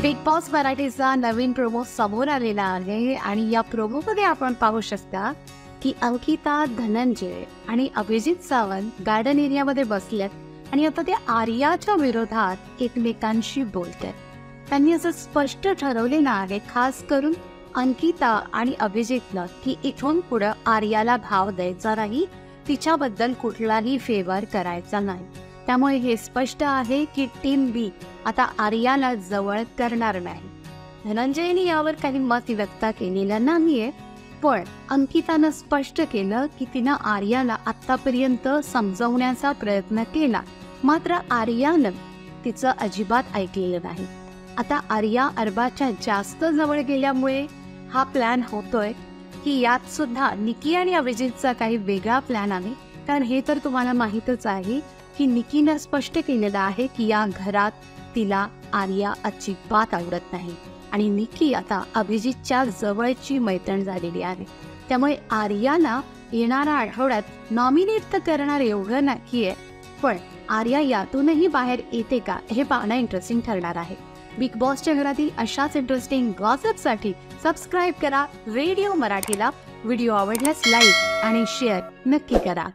Big boss मराठीचा नवीन promo समोर आलेला आहे आणि या प्रोमोमध्ये आपण पाहू शकता की अंकिता, धनंजय आणि अभिजित सावंत गार्डन एरियामध्ये बसलेत आणि आता ते आर्याच्या विरोधात एकमेकांशी बोलतात. त्यांनी असं स्पष्ट ठरवलेलं आहे, खास करून अंकिता आणि अभिजितला, की इथून पुढे आर्याला भाव द्यायचा नाही, तिच्याबद्दल कुठलाही फेवर करायचा नाही. त्यामुळे हे स्पष्ट आहे की टीम बी आता आर्याला जवळ करणार नाही. धनंजयने यावर काही मत व्यक्त केलेलं नाहीये, पण अंकितानं स्पष्ट केलं की तिनं आर्याला आतापर्यंत समजवण्याचा प्रयत्न केला, मात्र आर्यानं तिचं अजिबात ऐकलेलं नाही. आता आर्या अरबाच्या जास्त जवळ गेल्यामुळे हा प्लॅन होतोय की यात सुद्धा निकी आणि अभिजितचा काही वेगळा प्लॅन आहे. कारण हे तर तुम्हाला माहीतच आहे की निकीनं स्पष्ट केलेलं आहे की या घरात तिला आर्या अजिबात आवडत नाही आणि निकी आता अभिजितच्या जवळची मैत्रीण झालेली आहे. त्यामुळे आर्याला येणाऱ्या आठवड्यात नॉमिनेट तर करणार एवढं नाहीये, पण आर्या यातूनही बाहेर येते का हे पाहणं इंटरेस्टिंग ठरणार आहे. बिग बॉसच्या घरातील अशाच इंटरेस्टिंग गॉसिपसाठी सबस्क्राईब करा रेडिओ मराठीला. व्हिडिओ आवडल्यास लाईक आणि शेअर नक्की करा.